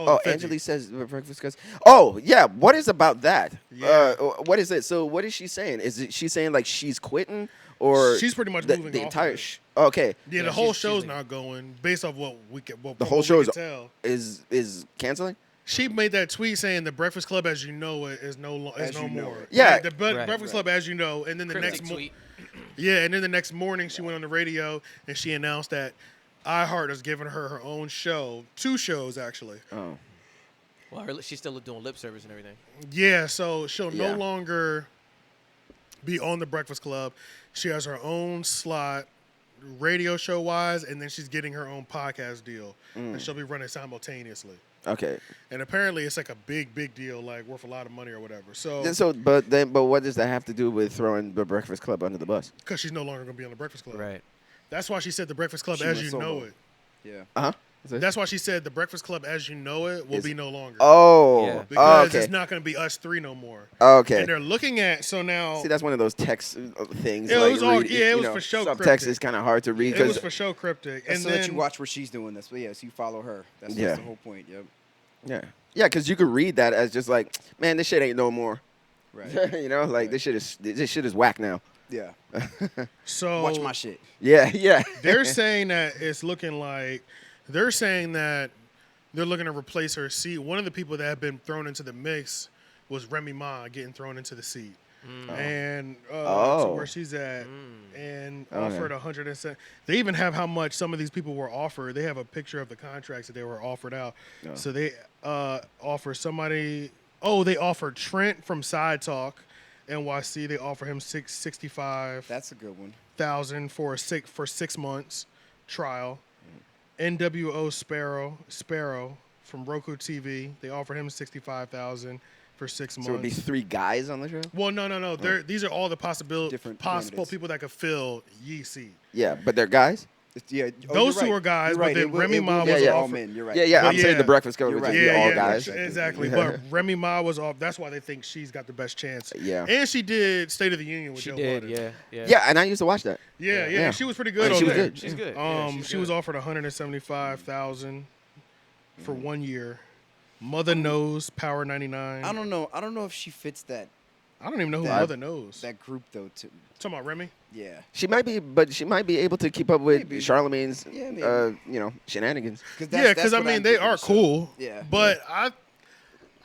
Oh, 50. Angela says breakfast cuts. Oh, yeah. What is about that? Yeah. What is it? So what is she saying? She saying like she's quitting or She's pretty much moving the off entire? of it. Okay. Yeah, the Yeah, whole she's show's like- not going based off what we can. The whole show we can tell. is canceling. She made that tweet saying the Breakfast Club, as you know it, is no more. Yeah. Like, the Right. Breakfast Club, as you know, and then the Cryptic next tweet. and then the next morning she went on the radio and she announced that iHeart has given her own show, 2 shows actually. Oh. Well, she's still doing lip service and everything. Yeah, so she'll Yeah. no longer be on the Breakfast Club. She has her own slot, radio show wise, and then she's getting her own podcast deal, and she'll be running simultaneously. Okay. And apparently, it's like a big deal, like worth a lot of money or whatever. So, But what does that have to do with throwing the Breakfast Club under the bus? because she's no longer going to be on the Breakfast Club, Right. That's why she said the Breakfast Club She as went you solo. know it. Yeah. Uh huh. That's why she said the Breakfast Club as you know it will be no longer. Oh. Yeah. Because okay. it's not going to be us 3 no more. Okay. And they're looking at now. See, that's one of those text things. It like was all- read- yeah, it you was know, for show Subtext cryptic. is kind of hard to read It was because for show cryptic, and so then that you watch what she's doing. That's so you follow her. That's Yeah. the whole point. Yep. yeah, because you could read that as just like, man, this shit ain't no more. Right. You know, like Right. this shit is whack now. Yeah. so Watch my shit. Yeah. they're saying that it's looking like they're saying that they're looking to replace her seat. One of the people that have been thrown into the mix was Remy Ma getting thrown into the seat. And to where she's at, and offered 107. They even have how much some of these people were offered. They have a picture of the contracts that they were offered out. So they offer somebody. Oh, they offered Trent from Side Talk, NYC. They offer him $65,000 That's a good one. for 6 months trial. NWO Sparrow from Roku TV. They offered him $65,000 for 6 months. So it would be 3 guys on the show. Well, no. These are all the possible Different possible candidates. people that could fill Yee seat. Yeah, but they're guys. Yeah. Those you're two right. are guys, You're but right. then It will- Remy it Ma will be was all offered. men. You're right. Yeah. But I'm saying yeah. the Breakfast Club You're would right. just be all guys. Exactly. But Remy Ma was off. That's why they think she's got the best chance. Yeah. And she did State of the Union with She Joe did, Budden. yeah. Yeah, and I used to watch that. Yeah. Yeah. She was pretty good. And she on was there. good. She's good. Yeah, she's She was good. offered $175,000 for 1 year. Mother Knows Power 99. I don't know if she fits that I don't even know who that- Mother Knows. that group though. Talking about Remy? Yeah. She might be, but she might be able to keep up with Maybe. Charlemagne's, Yeah, maybe. shenanigans. Yeah, because I mean they are cool. Yeah. But I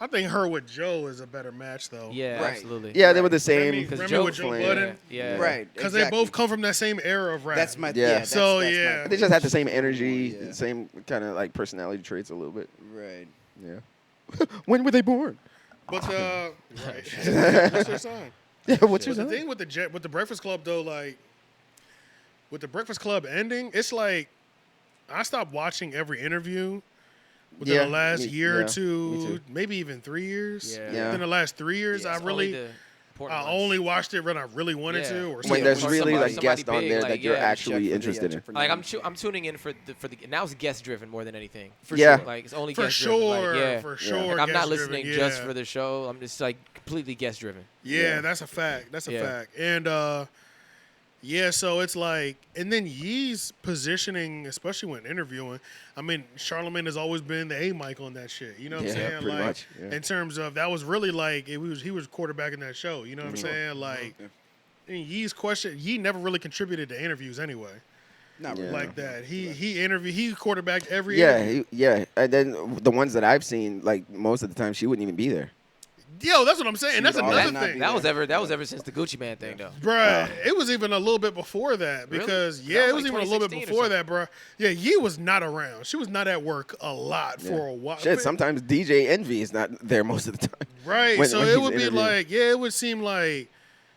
think her with Joe is a better match though. Yeah, Right. absolutely. Yeah, they were the Remy, same. Remy with Joe flame. Budden. Yeah. Right. Because exactly. they both come from that same era of rap. That's my Yeah. yeah. So, that's yeah. They just had the same energy, Yeah. same kind of like personality traits a little bit. right. Yeah. When were they born? But right. That's their sign. Yeah, what's But your the thing with the Breakfast Club though, like with the Breakfast Club ending, it's like I stopped watching every interview within Yeah, the last year yeah, or me two, too. maybe even 3 years. Yeah. Yeah. Within the last 3 years, Yeah, I it's really only watched it when I really wanted to, or When something there's like really somebody like guests on big, there like, that you're yeah, actually interested in. Like I'm tuning in for the now it's guest driven more than anything. For Yeah. sure. Like it's only For guest driven. sure, Like, yeah. for Yeah. sure. Like, I'm not guest-driven, listening just yeah. for the show. I'm just like completely guest driven. Yeah, that's a fact. That's a Yeah. fact. And yeah, so it's like, and then Yee's positioning, especially when interviewing. I mean, Charlamagne has always been the A mic on that shit. You know what Yeah, I'm saying? pretty Like, much, yeah. in terms of that was really like he was quarterbacking that show. You know what I'm saying? Like, and Yee's question, Yee never really contributed to interviews anyway. Not Yeah. really. Like that. He quarterbacked every Yeah, interview. and then the ones that I've seen, like most of the time, she wouldn't even be there. Yo, that's what I'm saying. She That's would another always not thing. be That was there. ever since the Gucci Man thing though. Bruh, it was even a little bit before that Really? because That yeah, was it was like even a little bit 2016 or before something. that, bruh. Yeah, Yee was not around. She was not at work a lot for a while. Shit, sometimes DJ Envy is not there most of the time. Right. when- So when it he's would be interviewing. like, yeah, it would seem like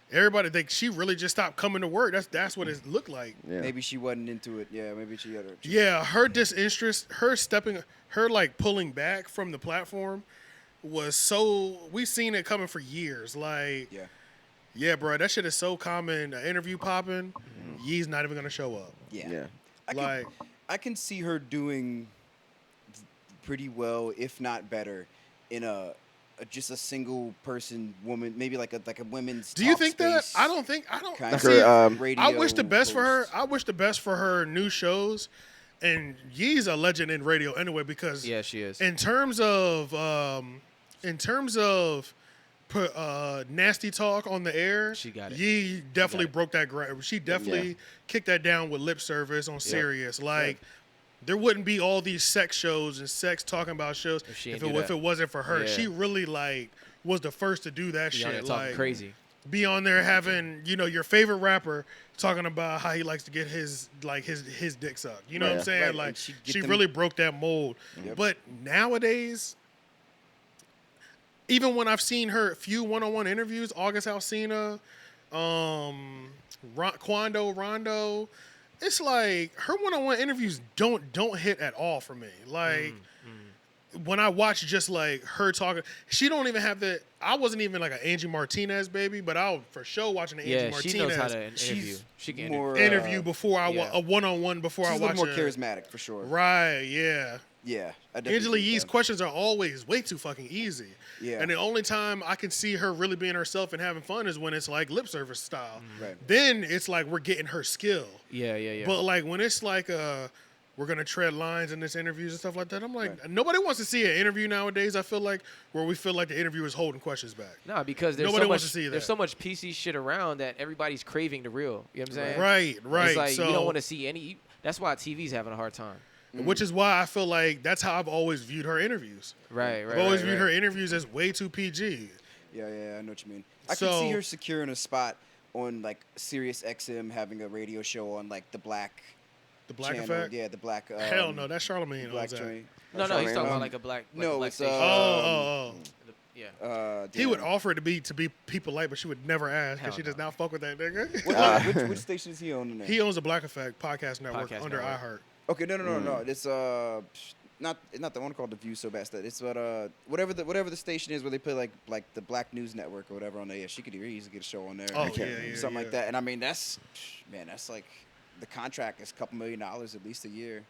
everybody think she really just stopped coming to work. That's what it looked like. Yeah. Maybe she wasn't into it. Yeah. Maybe she had her. Yeah, her disinterest, her like pulling back from the platform was so we've seen it coming for years. Like, Yeah. yeah, bro, that shit is so common. An interview popping, Yee's not even gonna show up. Yeah. Yeah. Like, I can see her doing pretty well, if not better, in just a single person woman, maybe like a women's. do you talk think that? space I don't. kind Like of her, See, radio I wish the best for her. host. I wish the best for her new shows, And Yee's a legend in radio anyway because Yeah, she is. in terms of nasty talk on the air, She got it. Yee definitely it. broke that ground. She definitely kicked that down with lip service on Sirius. Like there wouldn't be all these sex shows and sex talking about shows If she if ain't do it that. wasn't for her. Yeah. She really like was the first to do that Be on there shit. talking Like crazy. be on there having, you know, your favorite rapper talking about how he likes to get his dick sucked. You know what I'm saying? Right, Like and she'd get she them- really broke that mold. Yep. But nowadays, even when I've seen her few one-on-one interviews, August Alsina, Quando Rondo, it's like her one-on-one interviews don't hit at all for me. Like when I watch just like her talking, she don't even have the. I wasn't even like an Angie Martinez baby, but I was for sure watching the Angie Yeah, Martinez she knows how to interview. She's She can more interview before I yeah. a one-on-one before She's I a little watch more her. charismatic for sure. Right? Yeah. Yeah, I definitely Angela think Yee's that. questions are always way too fucking easy. Yeah. And the only time I can see her really being herself and having fun is when it's like lip service style. Right. Then it's like we're getting her skill. Yeah. But like when it's like we're gonna tread lines in this interviews and stuff like that, I'm like nobody wants to see an interview nowadays. I feel like where we feel like the interviewer is holding questions back. No, because there's Nobody so wants much to see that. there's so much PC shit around that everybody's craving the real. You know what I'm saying? Right. It's like so, you don't want to see any. That's why TV's having a hard time. which is why I feel like that's how I've always viewed her interviews. Right. I've always viewed her interviews as way too PG. Yeah, I know what you mean. I can see her securing a spot on like Sirius XM, having a radio show on like the Black. The Black channel. Effect? Yeah, the Black. Hell no, that's Charlamagne. Black owns that. train. No, he's talking Um, about like a black. Like no, a black it's, station. Oh. Yeah. He would offer it to be people like, but she would never ask because Hell she does no. not fuck with that nigga. Which station is he on? Now? He owns the Black Effect podcast network Podcast under network. iHeart. Okay, no. It's not the one called The View so bad. It's whatever the station is where they play like the Black News Network or whatever on there. Yeah, she could easily get a show on there. Oh, yeah, something yeah. like that. And I mean that's like the contract is a couple $1 million at least a year.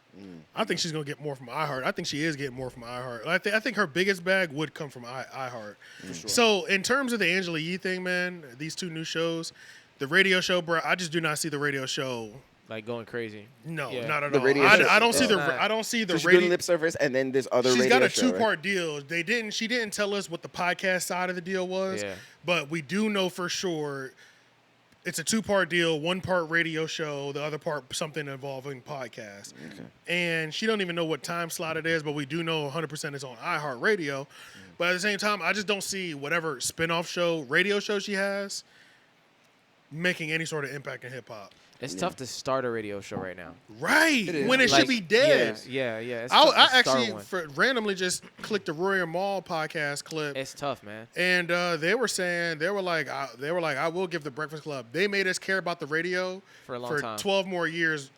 I think she's gonna get more from iHeart. I think she is getting more from iHeart. I think her biggest bag would come from iHeart. sure. So in terms of the Angela Yee thing, man, these two new shows, the radio show, bro, I just do not see the radio show. Like going crazy. No, Yeah. not at The all. radio show- I don't see It's the not. I don't see the So she's doing radio. lip service, and then this other She's radio got a show, right? two-part deal. She didn't tell us what the podcast side of the deal was, Yeah. but we do know for sure it's a two-part deal. One part radio show, the other part something involving podcast. And she don't even know what time slot it is, but we do know 100% it's on iHeartRadio. But at the same time, I just don't see whatever spin-off show, radio show she has making any sort of impact in hip-hop. It's tough to start a radio show right now. Right. It is. When it should be dead. Yeah. It's I tough to start actually one. randomly just clicked the Roy and Maul podcast clip. It's tough, man. And they were like, I will give the Breakfast Club. They made us care about the radio For a long time. 12 more years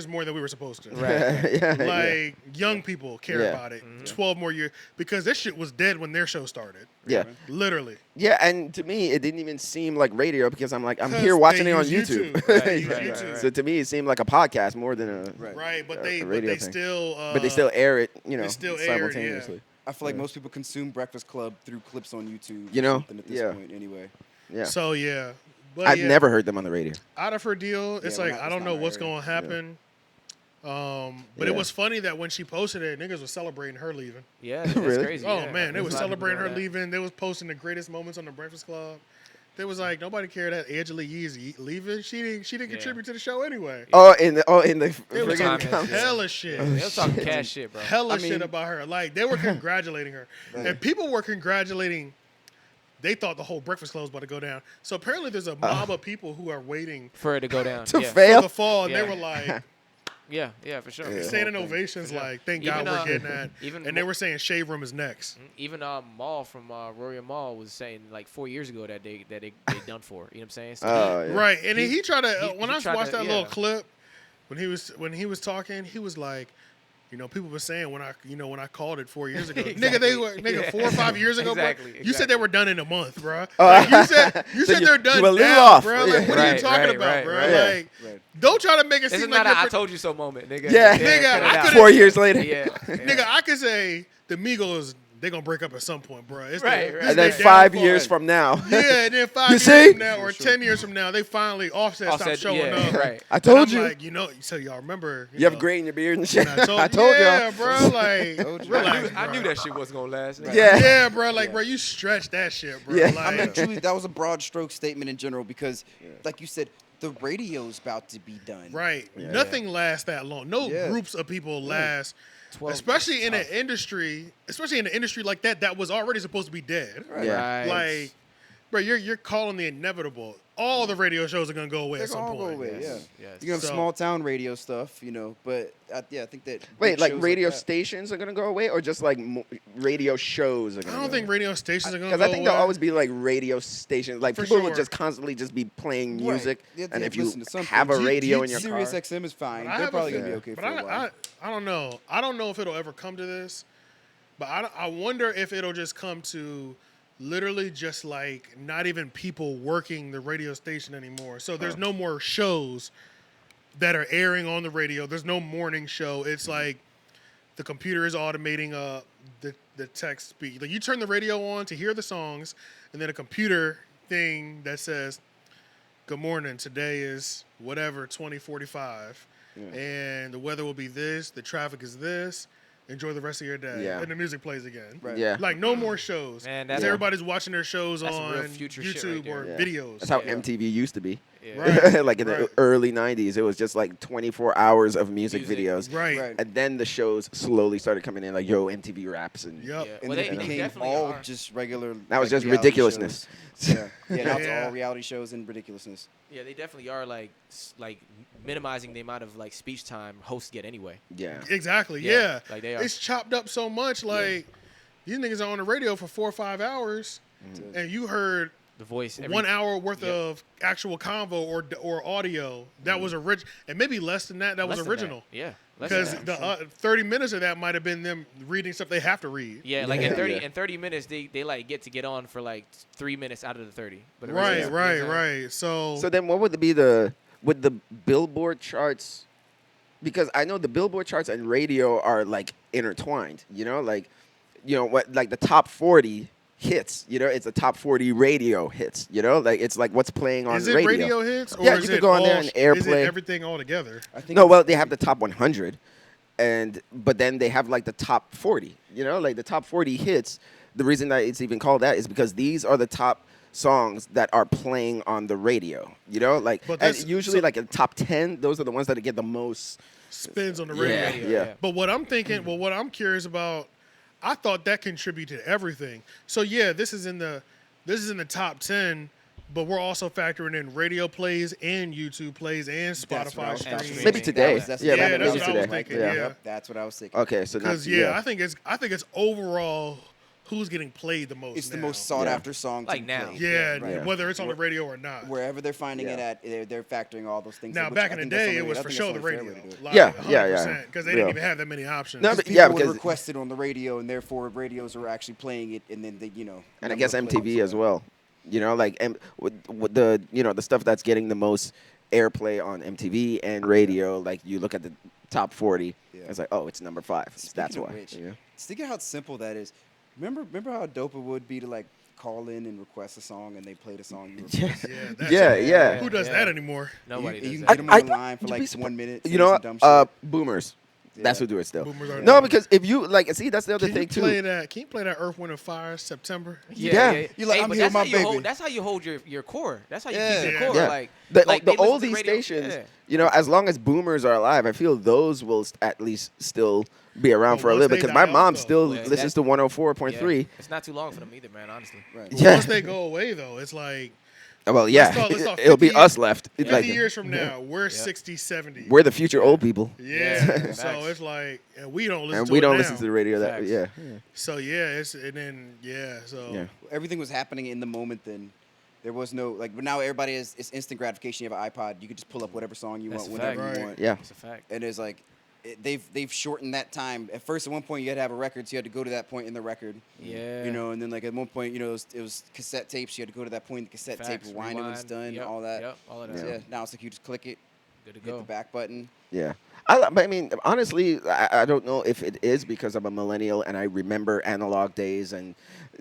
more than we were supposed to. Right. yeah, Like young people care Yeah. about it. 12 more years because this shit was dead when their show started. yeah. Literally. Yeah, and to me, it didn't even seem like radio because I'm like, I'm 'Cause here watching they it on use YouTube. YouTube. Right, they use Right, YouTube. So to me, it seemed like a podcast more than a. Right. Right, but a they radio thing. still But they still air it, they still air it, simultaneously. I feel like most people consume Breakfast Club through clips on YouTube. You or know? something at this Yeah. point anyway. Yeah. So yeah. But I've yeah, never heard them on the radio. out of her deal, it's we're like not- I it's don't not know my what's area. gonna happen. But it Yeah. was funny that when she posted it, niggas was celebrating her leaving. Yeah, that's Really? crazy. Oh yeah. man, they There's was a lot of people celebrating her doing that. leaving. They was posting the greatest moments on the Breakfast Club. They was like, nobody cared that Angela Yee's leaving. She didn't contribute to the show anyway. Oh, in the They was friggin' time talking is- comments. hella shit. They was talking cash shit, bro. Hella I mean- shit about her. Like they were congratulating her, and people were congratulating. They thought the whole Breakfast Club was about to go down. So apparently, there's a mob of people who are waiting For it to go down. To yeah. for fail. the fall, and Yeah. they were like Yeah, for sure. Yeah. standing ovations, like thank Even, God we're getting that. even And they were saying Shade Room is next. Even Maul from Rory and Maul was saying like 4 years ago that they done for. You know what I'm saying? So Oh, yeah. Right, and he tried to. he When I tried watched to- that little yeah. clip, when he was talking, he was like, you know, people were saying when I called it 4 years ago, Exactly. nigga, 4 or 5 years ago, Exactly, bro. You said they were done in a month, bro. Oh, Like, you said so they're done you were a little now, off. bro. Like, what are you Right, talking right, about, right, bro? right. Like, Right. don't try to make it this seem is like not a you're I told you so moment, nigga. Yeah. Nigga, cut it I out. could've- 4 years later. Yeah. Nigga, I could say the Migos they're gonna break up at some point, bro. It's Right, the, right. this And then is their 5 downfall. years from now. Yeah, and then 5 You years see? from now or 10 years from now, they finally Offset stopped showing yeah, up. right. I And told I'm you. like, so y'all remember? You have know, gray in your beard and shit. and I told, y'all. bro, like, Told you. relax, I knew bro. that shit wasn't gonna last. Yeah. Yeah, bro, like, Yeah. bro, you stretched that shit, bro. Yeah. Like, I mean, truly, that was a broad stroke statement in general because, like you said, the radio's about to be done. right. Yeah. Nothing lasts that long. No Yeah. groups of people last, 12 especially in tough. an industry, like that was already supposed to be dead. Yeah. Right. Like, bro, you're calling the inevitable. All the radio shows are gonna go away They're at some gonna all point. go away, Yes, yeah. yes. You can have So- small town radio stuff, but I think that Wait, big like shows radio that- stations are gonna go away, or just like radio shows are I gonna? don't go think away? radio stations are gonna Because go I think away. there'll always be like radio stations. Like For people will sure. just constantly just be playing Right. music, They have and to if you listen to something. have a radio in your Sirius car, XM is fine. But I They're have a probably gonna be feeling- okay but for a while. I don't know. I don't know if it'll ever come to this, but I wonder if it'll just come to literally just like not even people working the radio station anymore. So there's no more shows that are airing on the radio. There's no morning show. It's like the computer is automating the text speed. Like you turn the radio on to hear the songs, and then a computer thing that says, "Good morning. Today is whatever 2045, and the weather will be this. The traffic is this. Enjoy the rest of your day." Yeah. And the music plays again. Right. yeah, Like no more shows. Man, 'Cause that's- everybody's watching their shows That's some real on future shit YouTube right there. or Yeah. videos. that's how Yeah. MTV used to be. Yeah. Right. Like in the Right. early '90s, it was just like 24 hours of music Music. videos, Right. Right. and then the shows slowly started coming in, like MTV Raps, and Yep. Yeah. And Well, then they it became definitely all are. just regular. That was just reality ridiculousness. shows. Yeah, now it's Yeah. all reality shows and ridiculousness. Yeah, they definitely are like minimizing the amount of like speech time hosts get anyway. yeah. Exactly. Yeah, Yeah. like they are. It's chopped up so much. Like these niggas are on the radio for 4 or 5 hours, and you heard The voice. 1 hour worth Yep. of actual convo or audio that was original, and maybe less than that. That Less was than original. Yeah. less Because than the that. 30 minutes of that might have been them reading stuff they have to read. Yeah, like Yeah. in 30 minutes they like get on for like 3 minutes out of the 30. But the rest Right, is- you know what I'm saying? right. So, So then, what would be would the Billboard charts? Because I know the Billboard charts and radio are like intertwined. What, like the top 40 hits. It's a top 40 radio hits. Like it's like what's playing on is it radio. radio hits? Or Yeah, is you could it go on all, there and Is airplay. it everything all together? I think No, it's- well, they have the top 100, but then they have like the top 40. Like the top 40 hits. The reason that it's even called that is because these are the top songs that are playing on the radio. Like But and that's- usually so- like in top 10, those are the ones that get the most. Spins on the Yeah. radio. Yeah. But what I'm thinking, what I'm curious about, I thought that contributed to everything. So yeah, this is in the top 10, but we're also factoring in radio plays and YouTube plays and That's what I Spotify was streams. thinking. Maybe today. That's Yeah, that's maybe what I was today. thinking, Yeah. yeah. Yep, that's what I was thinking. Okay, so Because now, I think it's overall who's getting played the most. It's the now. most sought Yeah. after song. to Like be now. played. Yeah, Right. whether it's on the radio or not. Wherever they're finding Yeah. it at, they're factoring all those things. Now, which back I in the think that's day, it only- was I for think sure that's the only fair radio. way to do it. Like, Yeah, 100%, because they didn't Yeah. even have that many options. No, Because but yeah, people would because request it on the radio, and therefore radios are actually playing it, and then they, and I number guess of MTV plays. as well. With the the stuff that's getting the most airplay on MTV and radio. Like you look at the top 40, Yeah. it's like, oh, it's number 5. That's Speaking of why. which, Think of how simple that is. Remember how dope it would be to like call in and request a song, and they play the song you request. Yeah, that Yeah, shit- yeah. Who does Yeah. that anymore? Nobody you does can that. get them I- online for you'd be like surprised. 1 minute. You say know, some dumb shit. boomers. That's Yeah. who do it still. Boomers are No, doing because if you see, that's the other Can thing you too. play that? Can you play that Earth, Wind, and Fire September? Yeah. You're like, Hey, I'm but here that's with my how you baby. hold. That's how you hold your core. That's how you Yeah. keep your Yeah. core. Yeah. Like The they listen to oldie radio- stations, yeah. as long as boomers are alive, I feel those will at least still be around But for a once little bit. they Because my die mom off, still though. Yeah, listens that- to 104.3. Yeah. It's not too long for them either, man. Honestly. Right. Yeah. Once they go away, though, it's like Well, yeah, let's talk it'll be 50 us left. 50 Like, years from now, we're 60, 70. we're the future old people, yeah. Facts. So it's like, and we don't listen and to we it don't now. listen to the radio. That Facts. yeah, So yeah, so yeah. Everything was happening in the moment then. There was no, like, but now everybody is, it's instant gratification. You have an iPod, you can just pull up whatever song you That's want a whenever fact. you Right. want. Yeah. It's a fact. And it's like, they've shortened that time. At first, at one point, you had to have a record, so you had to go to that point in the record. Yeah. And then like at one point, it was cassette tapes. You had to go to that point in the cassette Facts, tape, rewind it when it's done, Yep, all that. Yep. All of So, that. yeah, now it's like you just click it, Good to hit go. the back button. Yeah, But I mean, honestly, I don't know if it is because I'm a millennial and I remember analog days and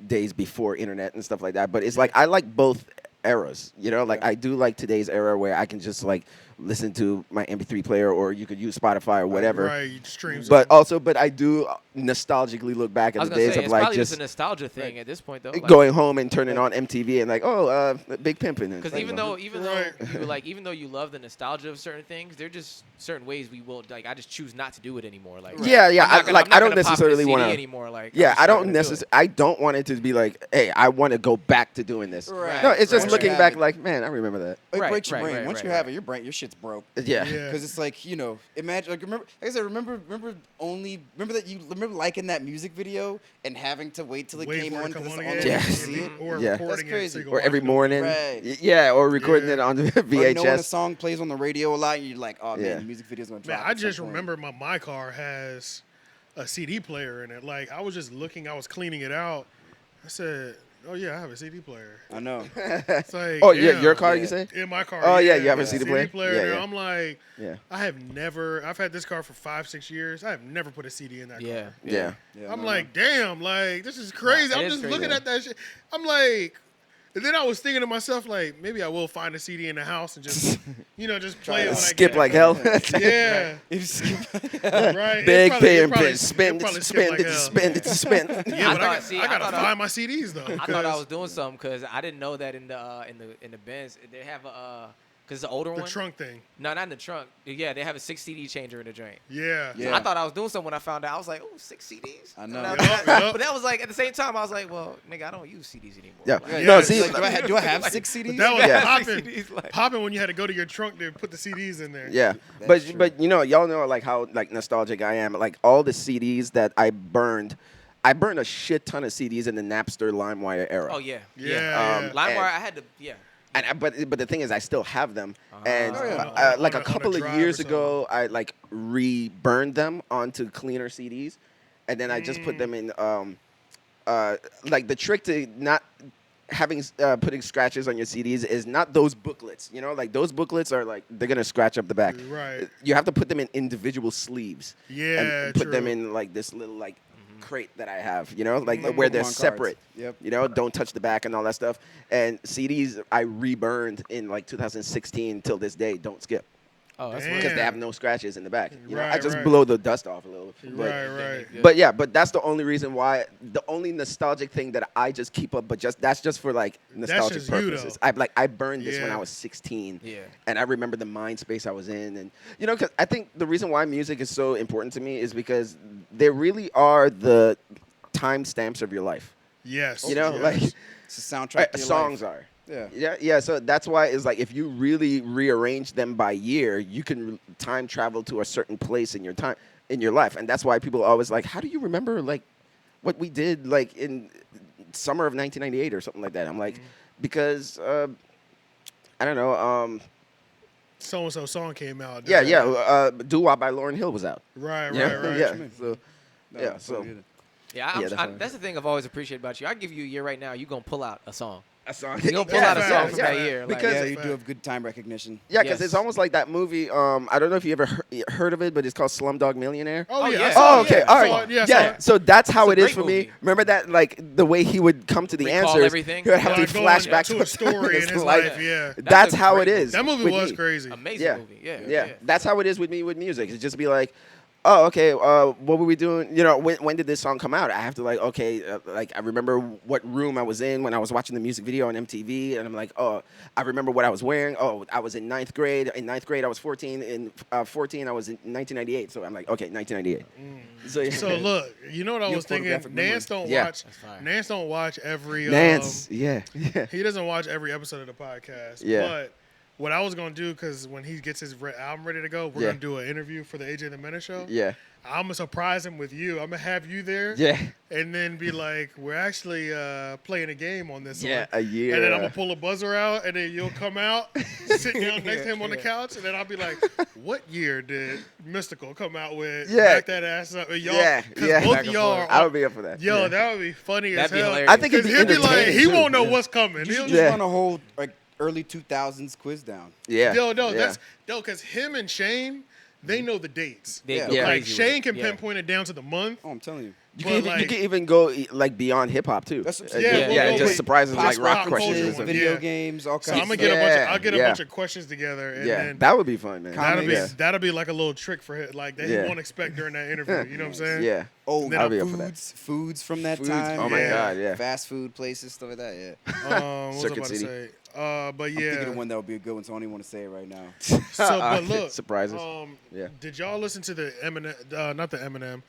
days before internet and stuff like that. But it's like I like both eras. You know, like Yeah. I do like today's era where I can just like listen to my MP3 player, or you could use Spotify or whatever. Right, streams. But also, but I do nostalgically look back I at was the gonna days say of it's like probably just a just nostalgia thing at this point, though. Like, going home and turning on MTV and like, oh, Big Pimpin'. And because like, even well, though Right. you like even though you love the nostalgia of certain things, there are just certain ways we will like. I just choose not to do it anymore. Like Yeah, yeah. I'm not gonna- I'm not I don't gonna pop in a necessarily CD want to anymore. Like Yeah, I'm just I not don't gonna do it. necessarily. I don't want it to be like, hey, I want to go back to doing this. Right. No, it's just Right. looking Once you back have it, like, man, I remember that. it Right, breaks your right, brain. right, Once right, you have right. it, your shit's broke. Yeah. Yeah. Because it's like, imagine, like, remember, like I said, remember that you remember liking that music video and having to wait till it Wait came for it on to because come it's on on again. Yeah. to see it. Or Yeah. recording That's it so crazy. you can Or watch every it. morning. Right. Yeah, or recording Yeah. it on the Or knowing a VHS. song plays on the radio a lot, and you're like, oh Yeah. man, the music video's gonna drop. Man, I at some just point. remember my car has a CD player in it. Like I was just looking, I was cleaning it out. I said, "Oh yeah, I have a CD player." I know. It's like, Oh, yeah, your damn. car, Yeah. you say? In my car. Oh, yeah, you have a there's CD CD player? in Yeah, there. yeah. I'm like, Yeah. I've had this car for 5-6 years. I have never put a CD in that Yeah. car. Yeah. Yeah, I'm no, like, damn, like this is crazy. it I'm is just crazy. looking at that shit. I'm like, and then I was thinking to myself, like, maybe I will find a CD in the house and just, just play it when I Skip get like home. hell. Yeah, no. right. Big It'd pay and probably- pay. Spend it'd probably it, skip spend like it, hell. spend it, spend it. Yeah, but see, I gotta thought find my CDs though. I thought I 'cause was doing something because I didn't know that in the Benz they have a because the older the one. trunk thing. No, not in the trunk. Yeah, they have a 6 CD changer in the joint. Yeah. Yeah. I thought I was doing something when I found out. I was like, oh, 6 CDs. I know. And Yup, yup. but that was like at the same time, I was like, well, nigga, I don't use CDs anymore. Yeah. Like, No, Yeah, see, Like, do I have 6 CDs? But that was Yeah. popping. CDs, like- Popping when you had to go to your trunk to put the CDs in there. yeah, That's true. but y'all know like how like nostalgic I am. Like all the CDs that I burned a shit ton of CDs in the Napster LimeWire era. Oh yeah. Yeah. LimeWire, and- I had to. Yeah. But the thing is, I still have them, and Oh, yeah. like On a a couple of drive years or ago, I like re-burned them onto cleaner CDs, and then I just put them in. Like the trick to not having putting scratches on your CDs is not those booklets. Like those booklets are like they're gonna scratch up the back. Right. You have to put them in individual sleeves. Yeah, and put them true. in like this little like crate that I have, like where they're Pokemon cards. separate. Yep. Don't touch the back and all that stuff. And CDs I reburned in like 2016 till this day. Don't skip Oh, that's Damn. because they have no scratches in the back. I Right, just right. blow the dust off a little. But, Right. but yeah, but that's the only reason why. The only nostalgic thing that I just keep up, but that's just for like nostalgic just you, purposes. though. I burned this when Yeah. I was 16. Yeah. And I remember the mind space I was in, and because I think the reason why music is so important to me is because they really are the timestamps of your life. Yes. Like yes. It's a soundtrack. To your songs life. are. Yeah. Yeah. So that's why it's like if you really rearrange them by year, you can time travel to a certain place in your life, and that's why people always like, how do you remember like what we did like in summer of 1998 or something like that? I'm like, because I don't know. So and so song came out. Yeah. Doo Wop by Lauryn Hill was out. Right. Yeah. Right. Yeah. So No, yeah. it's So. good. Yeah, Yeah, that's that's the thing I've always appreciated about you. I give you a year right now, you're going to pull out a song. A song. You're going to pull out a song from that year. Like, Because- Yeah, That's you a do fact. have good time recognition. Yeah, because Yes. it's almost like that movie. I don't know if you ever heard of it, but it's called Slumdog Millionaire. Oh, Oh, yeah. yeah. I saw Oh, it, okay. yeah. All I right. saw it, yeah. I saw Yeah. it. So that's how It's a it is great for movie. me. Remember that, like the way he would come to the Recall answers. everything. He would have Like, to go flash on back to a story in his life. Yeah. That's a how great it is. That movie with was me. crazy. amazing Yeah. movie. Yeah. Yeah, that's how it is with me with music. It's just be like, oh, okay, what were we doing? When did this song come out? I have to like, okay, like I remember what room I was in when I was watching the music video on MTV, and I'm like, oh, I remember what I was wearing. Oh, I was in 9th grade. In 9th grade, I was 14. In 14, I was in 1998. So I'm like, okay, 1998. So, yeah. So look, you know what I You was have thinking? photographic memory. Nance don't Yeah. watch. That's fire. Nance don't watch every. Nance, yeah. He doesn't watch every episode of the podcast. Yeah. But what I was gonna do, because when he gets his album ready to go, we're Yeah. gonna do an interview for the AJ the Menace show. Yeah. I'm gonna surprise him with you. I'm gonna have you there. Yeah. And then be like, we're actually playing a game on this Yeah, one. a year. And then I'm gonna pull a buzzer out, and then you'll come out, sit down next to him on the couch, and then I'll be like, "What year did Mystical come out with? Yeah. Back that ass up, and y'all, Yeah, because yeah. both Back of and y'all forth. are. I would be up for that. Yo, yeah. that would be funny That'd as be hell. hilarious. I think it'd 'Cause be he'll be like, entertaining, he too. won't know Yeah. what's coming. You He'll should just, just run a whole like early 2000s quiz down. Yeah. no, yeah. that's because him and Shane, they know the dates. They Yeah. go Yeah. Like crazy with Shane it. can Yeah. pinpoint it down to the month. Oh, I'm telling you. You But, can, even, you like- can even go like beyond hip hop too. That's what I'm Uh, saying. Yeah, yeah, we'll yeah, go just with surprises pop like rock culture questions. one. and- video Yeah. games, all So kinds. I'm gonna of get a bunch. Yeah, I'll get a yeah. bunch of questions together, and Yeah, then that would be fun, man. that'll be Yeah. that'll be like a little trick for him, like that he Yeah. won't expect during that interview. You know what I'm saying? Yeah. Oh, And then I'll be up for that. foods from that Foods, time. oh my Yeah. god, yeah. Fast food places, stuff like that. Yeah. What was I Circuit about to City. say? But I'm thinking yeah. of one that would be a good one, so I don't even want to say it right now. So, but look, surprises. Yeah. Did y'all listen to the Eminem? Not the Eminem.